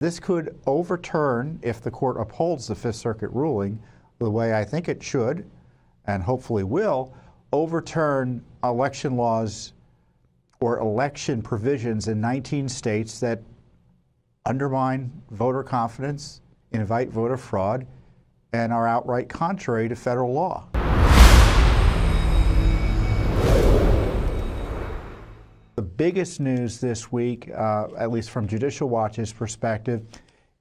This could overturn, if the court upholds the Fifth Circuit ruling the way I think it should, and hopefully will, overturn election laws or election provisions in 19 states that undermine voter confidence, invite voter fraud, and are outright contrary to federal law. The biggest news this week, at least from Judicial Watch's perspective,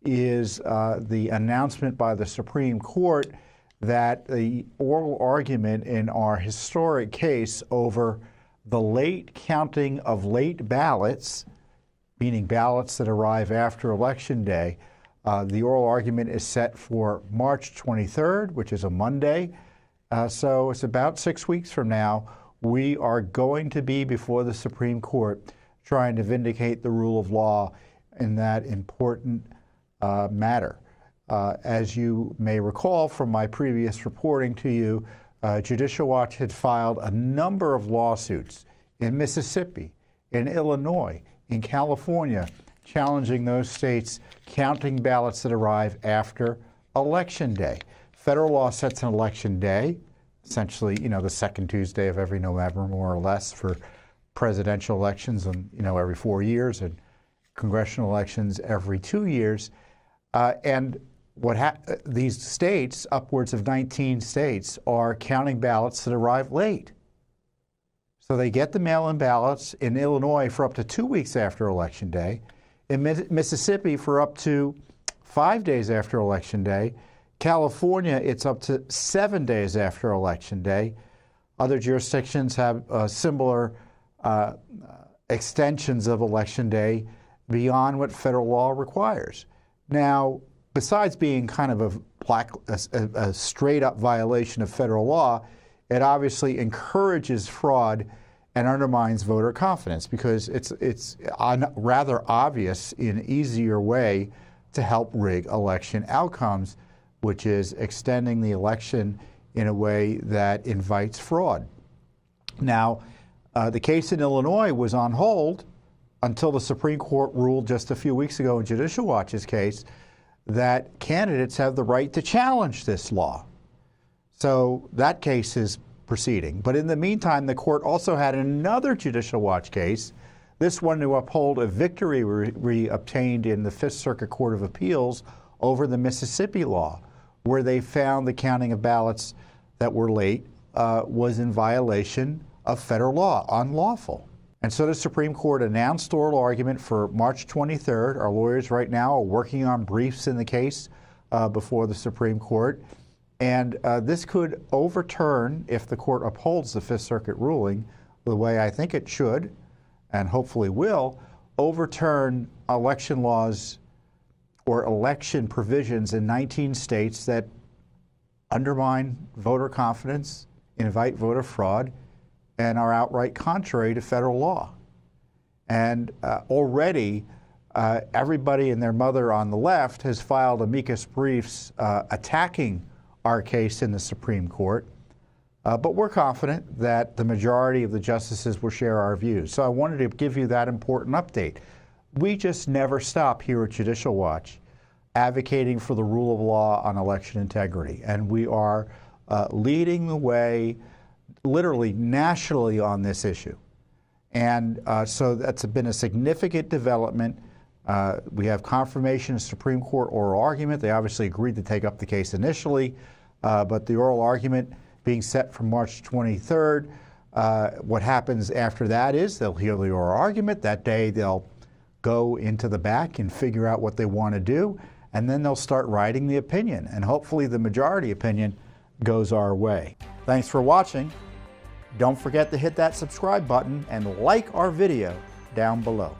is the announcement by the Supreme Court that the oral argument in our historic case over the late counting of late ballots, meaning ballots that arrive after Election Day, the oral argument is set for March 23rd, which is a Monday. So it's about 6 weeks from now. We are going to be before the Supreme Court trying to vindicate the rule of law in that important matter. As you may recall from my previous reporting to you, Judicial Watch had filed a number of lawsuits in Mississippi, in Illinois, in California, challenging those states counting ballots that arrive after Election Day. Federal law sets an election day, essentially, the second Tuesday of every November, more or less, for presidential elections, and every 4 years, and congressional elections every 2 years. And these states, upwards of 19 states, are counting ballots that arrive late. So they get the mail-in ballots in Illinois for up to 2 weeks after Election Day, in Mississippi for up to 5 days after Election Day. California, it's up to 7 days after Election Day. Other jurisdictions have similar extensions of Election Day beyond what federal law requires. Now, besides being kind of a straight-up violation of federal law, it obviously encourages fraud and undermines voter confidence, because it's rather obvious an easier way to help rig election outcomes, which is extending the election in a way that invites fraud. Now, the case in Illinois was on hold until the Supreme Court ruled just a few weeks ago in Judicial Watch's case that candidates have the right to challenge this law. So that case is proceeding. But in the meantime, the court also had another Judicial Watch case, this one to uphold a victory we obtained in the Fifth Circuit Court of Appeals over the Mississippi law, where they found the counting of ballots that were late was in violation of federal law, unlawful. And so the Supreme Court announced oral argument for March 23rd. Our lawyers right now are working on briefs in the case before the Supreme Court. And this could overturn, if the court upholds the Fifth Circuit ruling the way I think it should, and hopefully will, overturn election laws or election provisions in 19 states that undermine voter confidence, invite voter fraud, and are outright contrary to federal law. And already, everybody and their mother on the left has filed amicus briefs attacking our case in the Supreme Court. But we're confident that the majority of the justices will share our views. So I wanted to give you that important update. We just never stop here at Judicial Watch advocating for the rule of law on election integrity. And we are leading the way literally nationally on this issue. And so that's been a significant development. We have confirmation of Supreme Court oral argument. They obviously agreed to take up the case initially, but the oral argument being set for March 23rd. What happens after that is they'll hear the oral argument. That day they'll go into the back and figure out what they want to do, and then they'll start writing the opinion. And hopefully the majority opinion goes our way. Thanks for watching. Don't forget to hit that subscribe button and like our video down below.